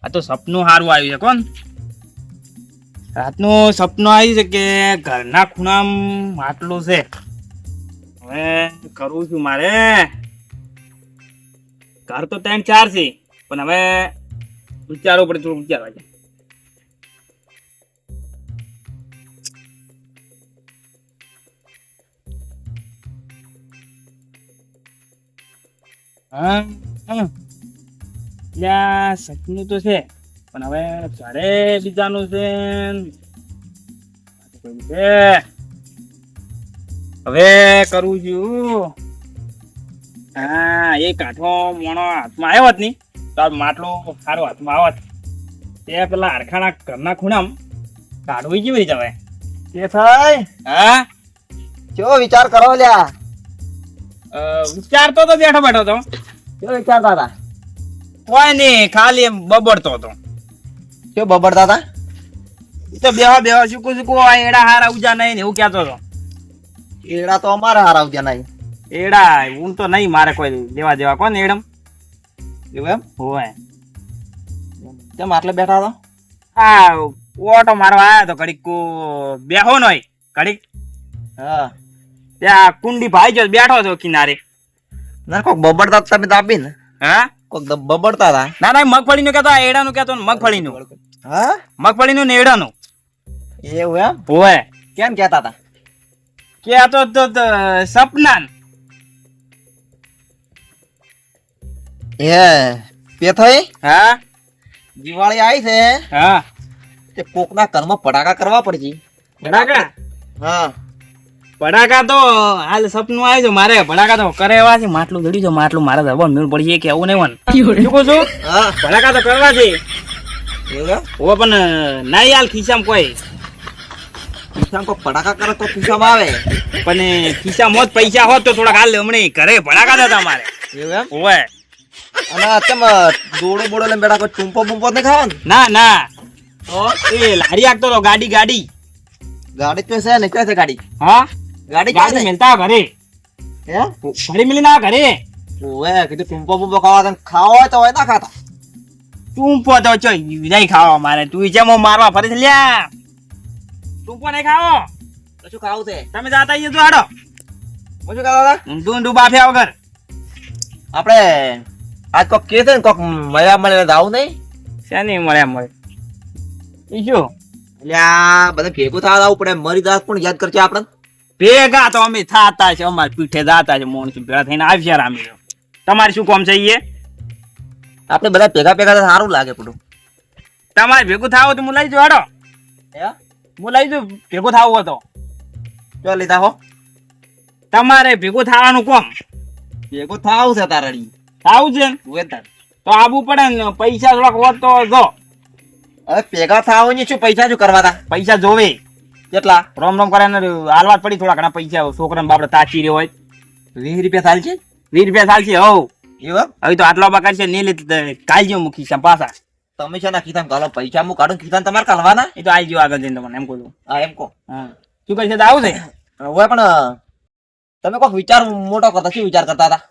આ તો સપનું સારું આવ્યું છે કોણ રાતનું સપનું આવ્યું છે કે ઘરના ખૂણામાં માટલું છે હવે કરવું છું મારે ઘર તો 3-4 છે પણ હવે વિચારવું પડે થોડું વિચારવા જાય હા સપનું તો છે પણ હવે ઘરે બીજાનું છે હવે કરવું છું હા એ કાઠો મોણો હાથમાં આવ્યો જ નહીં તો આ માટલો સારો હાથમાં આવત તે પેલા હારખાના ઘરના ખૂણામાં કાઢવું કેવી રીતે હવે કે થાય હા કેવો વિચાર કરો લ્યા વિચારતો તો બેઠો બેઠો તો કેવો વિચારતા હતા કોઈ નહીં ખાલી એમ બબડતો હતો કેવો બબડતા હતા એ તો બેવા શું એડા હારા ઉજા નહીં ને એવું કહેતો હતો એડા તો અમારા હારા આવતા નહીં એડા હું તો નહીં મારે કોઈ લેવા દેવા કોણ એડમ એવું એમ હોય કેમ આટલે બેઠા હતા હા ઓટો મારવા આવ્યા તો ઘડીક બેહો નય ઘડીક હા ત્યાં કુંડી ભાઈ જો બેઠો હતો કિનારે ના કોક બબડતા તમે દાબી ને હા કોક બબડતા હતા ના ના મગફળી નું કેતો એડાનું કેતો મગફળી નું હા મગફળી નું ને એડાનું એવું એમ હોય કેમ કેતા હતા કેતો તો સપના એ પેથાઈ હા દિવાળી આવી છે હા તે કોકના ઘરમાં પટાકા કરવા પડશે ભડાકા હા ભડાકા તો હાલ સપનું આવ્યું છે મારે ભડાકા તો કરે એવા છે માટલું જડ્યું છે માટલું મારે ધરવા મેળ પડી કે આવું નહીં શું કહું છું હા ભડાકા તો કરવા છે એવું એમ ઓ પણ નહીં હાલ ખિસ્સામાં કોઈ ખિસ્સામાં કોક પટાકા કરે તો ખિસ્સામાં આવે પણ ખિસ્સામાં જ પૈસા હોત તો થોડાક હાલ હમણાં ઘરે ભડાકા હતા મારે એવું એમ ઓય અને તેમ દોડો બોડો લઈને બેઠા કોઈ ટૂંપો બૂંપો નહીં ખાવાનું ના ના તો એ લારી આગતો તો ગાડી ગાડી તો છે ને ક્યાં છે ગાડી હા ગાડી ક્યાં ગાડી છે મિલતા ઘરે હે ઘરે મિલી ના ઘરે ઓએ કીધું ટૂંપો બૂંપો ખાવા તને ખાવા હોય તો હોય ના ખાતા ટૂંપો તો ચો નહીં ખાવા મારે તું જેમ મારવા ફરે છે લ્યા ટૂંપો નહીં ખાવો તો શું ખાવું છે તમે જાતા આઈએ તો હાડો હું શું ખાતા હતા ઊંધું બાફ્યા વગર આપણે આજ કોક કે છે ને કોક મળ્યા મળે આવું નહીં શેની મળે ઈ શું એટલે આ બધા ભેગું થવા આવું પડે મરી દાસ પણ યાદ કરજે આપણે ભેગા તો અમે થાતા છે અમારે પીઠે જાતા છે મોણ ભેગા થઈને આવ્યા રામી તમારે શું કામ છે ઈ આપણે બધા ભેગા ભેગા તો સારું લાગે પડું તમારે ભેગું થાવ તો હું લઈ જાઉં હાડો હે હું લઈ જાઉં ભેગું થાવું હતો જો લીધા હો તમારે ભેગું થવાનું કોમ ભેગું થાવું છે તારડી થાવું છે ને? વેતન તો આવવું પડે ને પૈસા થોડાક હોત તો જો હવે ભેગા થાવું ને શું પૈસા શું કરવા તા પૈસા જોવે કેટલા રોમ રોમ કરે હાલવા પડી થોડા ઘણા પૈસા છોકરાને બાપડે તાચી રહ્યો હોય 20 રૂપિયા થાય છે 20 રૂપિયા ચાલશે હવ એવું હવે તો આટલા બકા છે ને લે કાલજો મૂકી છે પાછા તમે છે ના કીધા કાલો પૈસા હું કાઢું કીધા તમારે કાલવાના એ તો આલજો આગળ જઈને તમને એમ કહું છું. હા એમ કહો હા શું કહે છે તો આવું છે હવે પણ તમે કોઈક વિચાર મોટો કરતા શું વિચાર કરતા હતા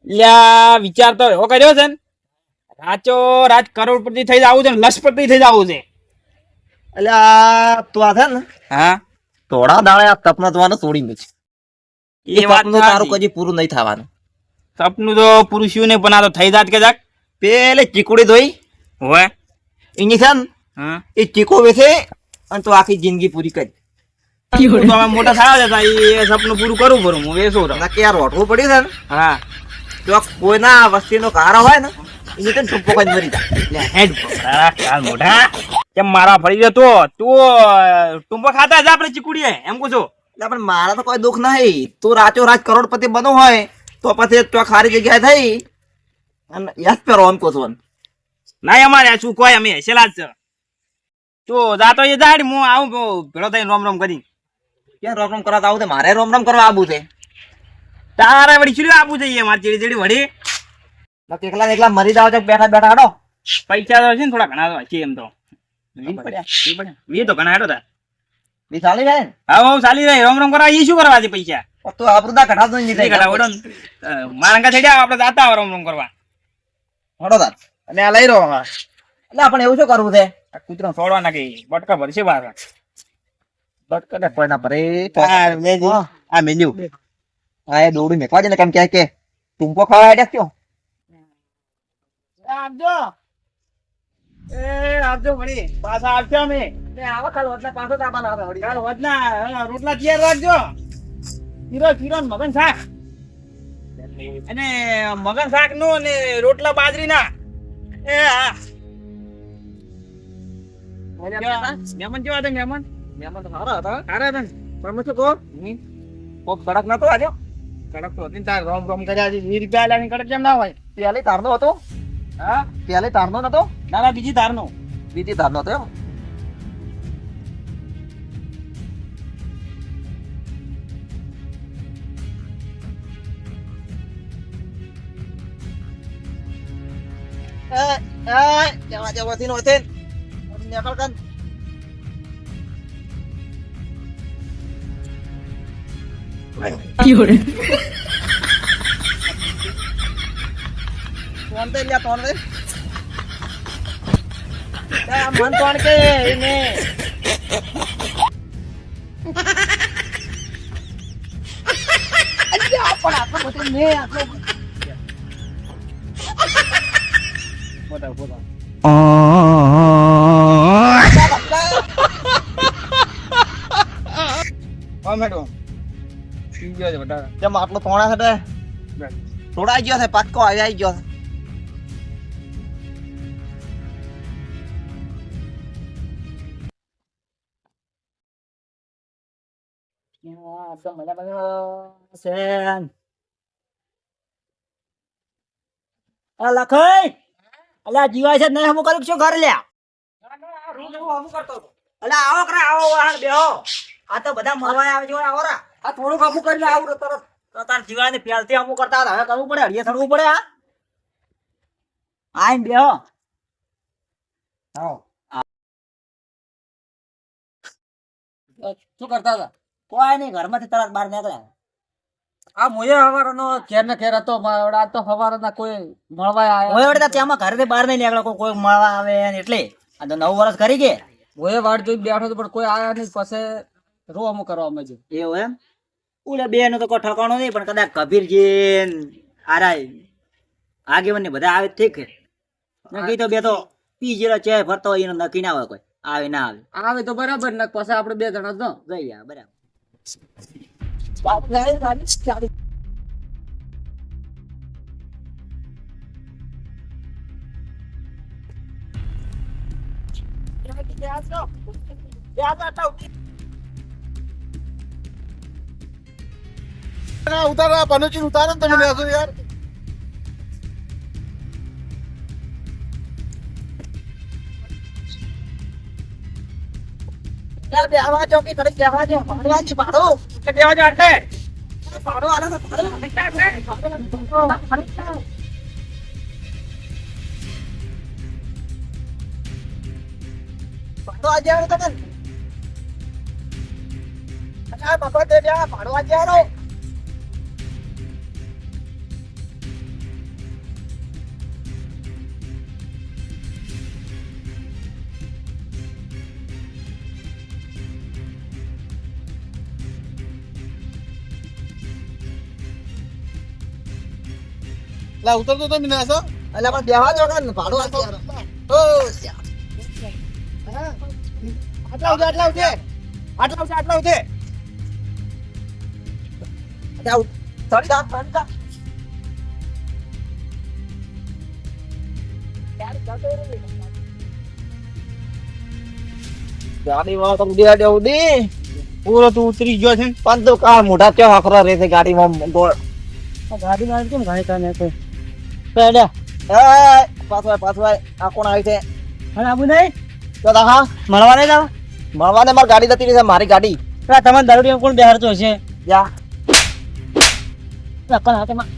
લ્યા વિચાર તો એવો કર્યો છે ને રાચો રાજ કરોડપતિ થઈ જવું છે ને લક્ષપતિ થઈ જવું છે એટલે આ તું આ છે ને હા થોડા દાડે આ સપના જોવાનું છોડી દે એ વાત સપનું તારું સાચી. કદી પૂરું નહીં થવાનું સપનું તો પુરુષ ને પણ આ તો થઈ જાત કે જાક પેલે ચીકુડી ધોઈ હોય એની છે ને હા એ ચીકો વેચે અને તું આખી જિંદગી પૂરી કરી તો અમે મોટા થયા જતા એ સપનું પૂરું કરવું પડું હું વેચું રહું નક્કી યાર રોટવું પડ્યું છે ને હા તો કોઈના વસ્તીનો કારો હોય ને એની તો ટૂંપો કઈ મરી જાય લે હેડ પકડા કાલ મોઢા કેમ મારા ફરી જતો તું ટુંબો ખાતા જ આપણે ચીકુડીએ એમ કહું છું એટલે પણ મારા તો કોઈ દુઃખ નહીં તું રાચો રાજ કરોડપતિ બનવું હોય તો પછી તો ખારી જગ્યાએ થઈ અને યાદ પહેરો એમ કહું છું ના અમારે શું કોઈ અમે હેસેલા જ છે તું જાતો એ જાડ હું આવું ભેળો થઈને રોમ રોમ કરી ક્યાં રોમ રોમ કરવા આવું છે મારે રોમ રોમ કરવા આવું છે તારે વળી શું આપવું જોઈએ મારે ચીડી ચીડી વળી એકલા એકલા મરી જાવ છો બેઠા બેઠા હાડો પૈસા તો છે ને થોડા ઘણા તો છે એમ તો વી તો ઘણા હેડો તા બી ચાલી જાય ને હા હું ચાલી રહી રોમ રોમ કરવા એ શું કરવા છે પૈસા તો આપણું દા કઢાવતો નહીં નહીં કઢાવડો ને. મારા અંગા થઈ જાય આપણે જાતા હોય રોમ રોમ કરવા હડો તાર અને આ લઈ રહ્યો એટલે આપણે એવું શું કરવું છે? આ કૂતરો છોડવા નાખે બટકા ભરશે બહાર બટકા કોઈ ના ભરે. આ મેલ્યું. આ એ દોડું મેકવા દે ને કેમ કે ટૂંપો ખાવા આડ્યા ક્યો? આપજો આપજો વળી પાછા આવશે અમે આવા કાલ વધના પાછો તાબાના આવે વળી. કાલ વધના રોટલા તૈયાર રાખજો ખીરો ખીરો ને મગન શાક અને મગન શાક નું અને રોટલા બાજરીના એ હા મહેમાન કેવા હતા મહેમાન મહેમાન તો સારા હતા. સારા હતા ને પણ હું શું કહું? કોક કડક નતો આજે. કડક તો હતી ને તાર રોમ રોમ કર્યા છે 20 રૂપિયા આલ્યા કડક કેમ ના હોય પેલી તારનો હતો. હા પેલી તારનો નતો. ના ના બીજી તારનો બીજી તારનો હતો એમ. જવા જવાથી નો છે નીકળ કન. ફોન દે લ્યા ફોન દે. મન તોણ કે એને અલ્યા પણ આટલો બધો ને આટલો બોલા બોલા હા મેડમ પી ગયો છે બટા જેમ આટલો તોણા છે થોડા ગયો છે પાક્કો આવી ગયો છે. લખાઈ અલ્યા જીવાય છે નહીં હમું કર્યું શું ઘર લ્યા અલ્યા આવો કરે આવો વાહણ બેહો. આ તો બધા મળવા આવે છે આવો રા. આ થોડુંક હમું કરીને આવું તરત તો તાર જીવાય ને પહેલથી હમું કરતા હતા હવે કરવું પડે હળીએ થડવું પડે. આ આઈને બેહો. શું કરતા હતા? કોઈ નહીં ઘરમાંથી તરત બહાર નીકળ્યા. આ મોયે હવારનો ઘેર ને ઘેર હતો મારા આ તો હવારના કોઈ મળવા આયા મોય વડે ત્યાંમાં ઘરેથી બહાર નહીં નીકળ્યો કોઈ મળવા આવે ને એટલે આ તો 9 વર્ષ કરી ગયા. મોયે વાટ જોઈ બેઠો તો પણ કોઈ આયા નહીં પછી રોવાનું કરવા અમે એવું એમ ઓલે બે નું તો કોઈ ઠકાણો નહીં પણ કદાચ કબીરજી આરા આગેવાન ને બધા આવે ઠીક છે. નક્કી તો બે તો પી જેલા ચે ફરતો હોય એનો નક્કી ના હોય કોઈ આવે ના આવે. આવે તો બરાબર ને પછી આપણે બે જણા જ જઈ આ બરાબર. ઉતારો પનોચી ઉતારો ને તમે લેશો યાર બેહવા ચોકી કરી બેહવા જો પાડવા છે પાડો કે દેવા જો આટલે પાડો આલે તો પાડો આજે આવો તમે અચ્છા બાપા દે દે પાડો આજે આવો લા ઉતરતો તો મિનાસો અલ્યા પણ બેહવા જો ને પાડો આજે આવો ઓ આટલા ઉઠે આટલા ઉઠે આટલા ઉઠે જાવ ચડી જા ચડી જા ગાડી વાળો તો ઉડી આડ્યો ઉડી પૂરો તું ઉતરી ગયો છે પણ તો કા મોઢા ક્યાં આખરા રહે છે ગાડીમાં ગોળ ગાડી માં કેમ ગાડી કાને કોઈ પેડે એ પાછો આ કોણ આવી છે અને આબુ નહીં તો હા મળવા નહીં જાવ મળવાને મારી ગાડી જતી રહી છે મારી ગાડી તમારે દારૂડિયા કોણ બેહારતો હશે જા લકન હાથમાં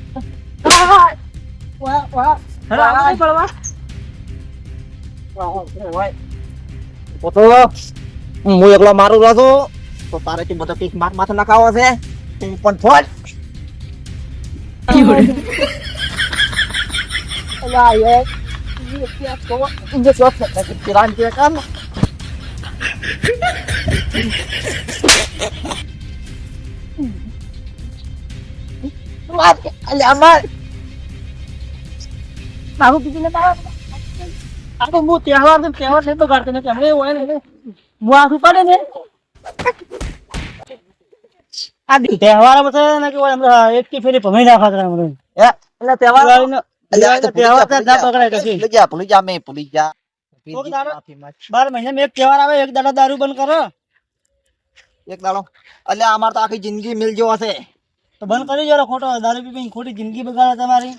પોતો હું એકલો મારું રહો તો તારે થી બધો કઈક માથે નખાવો છે તું પણ ફોડ અલા એ મારું કીધું ને તારા આ તો હું તહેવાર નહીં બગાડતો ને તમે હોય ને હું આખું પડે ને આ તહેવાર ને કે એક થી ફેરી ભમાઈ નાખા હતા મને એટલે તહેવાર ભૂલી જા 12 મહિના એક તહેવાર આવે એક દાડા દારૂ બંધ કરો એક દાડો એટલે અમાર તો આખી જિંદગી મિલ જેવો હશે તો બંધ કરી જરો ખોટો દારૂ પી ખોટી જિંદગી બગાડે તમારી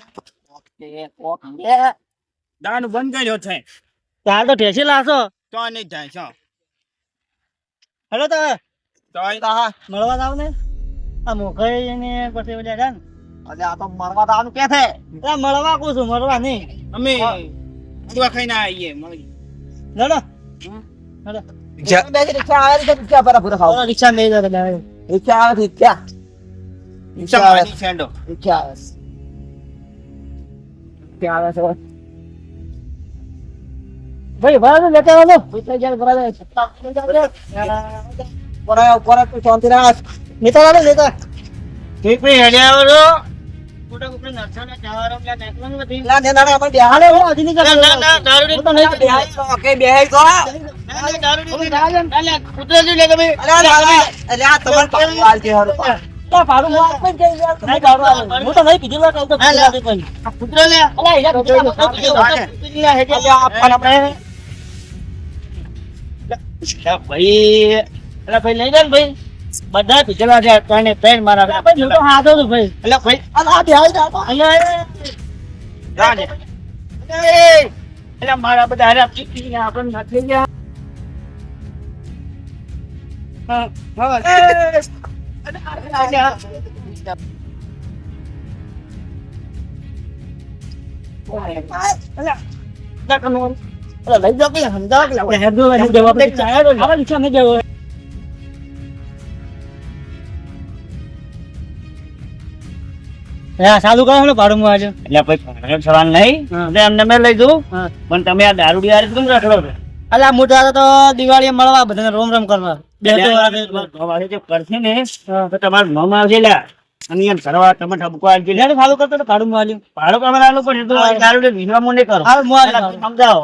દારૂ બંધ કર્યો છે તાર તો ઠેસી લાશો તો નહીં થાય છો હેલો તો મળવા જાવ ને આ મોખાઈ ને પછી બધા જાન એટલે આ તો મરવા દાવાનું કે છે મળવા કહું છું મળવા નહીં અમે ખાઈને આવીએ મળી લડો રિક્ષા આવે છે રિક્ષા પર પૂરા ખાવ રિક્ષા નહીં જતા રિક્ષા આવે રિક્ષા રિક્ષા આવે સેન્ડો રિક્ષા આવે રિક્ષા આવે છે ભાઈ બરાબર લેતા આવો પૈસા જ્યારે બરાબર પર તું શાંતિ રાખ લેતા આવો લેતા ઠીક ભાઈ હેડ્યા આવો છો મોટા મોટા નરસાના ચાવારો કે નેકલન નથી લા ને નાડે આપણે બેહાડે હો અજી ની ના દારૂ નહીં તો નહીં બેહાઈ તો ઓકે બેહાઈ તો દારૂ નહીં અલે ઉતરેલી લે તમે અલે આ તમાર પાલ જે હરો તા પાડું વાત પણ કે નહીં દારૂ આવે હું તો નહીં પીધું લા તો પીધા દે પણ ઉતરે લે અલે યાર પીધું હેડે આપણે ભાઈ અલે ભાઈ લઈ જાય ભાઈ બધા પીછેલા છે ત્રણે ત્રણ મારા ભાઈ હું તો હાથો છું ભાઈ એટલે ભાઈ આ બેહાઈ જા અહીંયા એટલે મારા બધા હારે પીને આપણે નાખી ગયા હા લઈ જાઓ કે સમજાવ કે જવાબ ઈચ્છા નહીં જવો સાદું કહો ને ભાડું આજે એટલે ભાઈ સવાલ નહીં એટલે એમને મેં લઈ જઉં પણ તમે આ દારૂ ડિયાર કેમ રાખો અલા મોટા તો દિવાળી મળવા બધાને રોમ રોમ કરવા બે કરશે ને તો તમારું નામ આવશે લ્યા અને એમ કરવા તમે ઠપકો આવશે લે સારું કરતો તો ભાડું માલ્યું ભાડું તમે આલું પણ તો દારૂ વિનવા મો નહીં કરો સમજાવો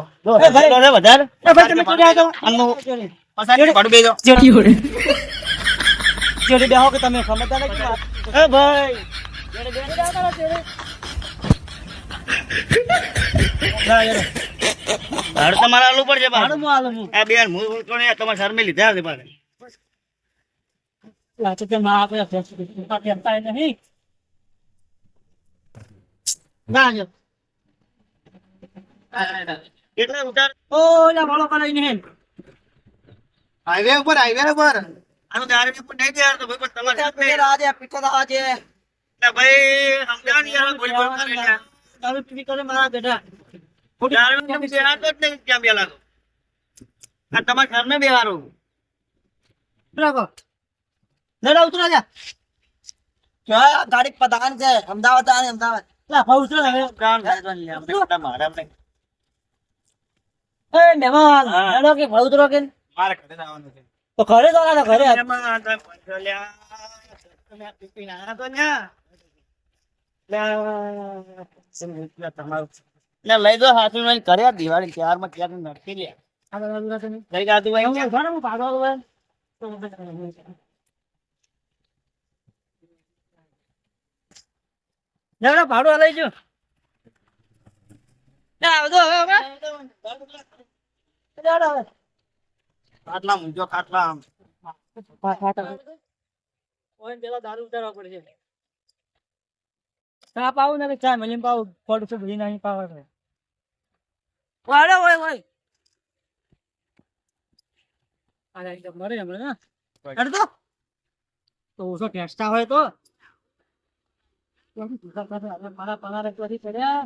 વધારે ભાઈ તમે ચોરી આવતો ભાડું બેજો ચોરી બેહો કે તમે સમજતા નથી એ ભાઈ ભાડું તમારે આલવું પડશે ભાડું આ બેન હું તમારા સર મેં લીધા છે પાછા કેટલા ઉતાર ઓલા ભાડો કરાઈ ને હાઈવે ઉપર આનો દારૂ ની નહીં તૈયાર તો ભાઈ પણ તમારે આજે પીછો તો આજે ભાઈ સમજાવ ને યાર બોલ બોલ કરે યાર દારૂ પી કરે મારા બેટા દારૂ ની બેહાર તો નહીં ક્યાં બેલા આ તમારા ઘર ને બેહારો બરાબર લડા ઉતરા જા ક્યાં ગાડી પતાન છે અમદાવાદ આને અમદાવાદ લા ભાવ ઉતરા હવે પ્રાણ ગાડવા લે આપણે મારા આપણે એ મહેમાન લડો કે ભાવ ઉતરો કે મારે ઘરે આવવાનું છે તો ઘરે તો આના ઘરે મહેમાન તો પંચલ્યા તમે પીપી ના તો ન્યા લઈ દો હાથું લઈને કર્યા દિવાળી ત્યારમાં ક્યારે નડકી લે લઈ જાતું ભાઈ હું પાડવા ભાઈ ભાડું લઈ જો ખાટલા મૂંઝો ખાટલા પેલા દારૂ ઉતારવા પડશે ચા પાવું ને ચા મળી પાવું ફોટો છે ભરી નહીં પાવા વાળો હોય હોય અરે એકદમ મરે હમણાં ના અડધો તો ઓછો ટેસ્ટા હોય તો મારા પગાર પડ્યા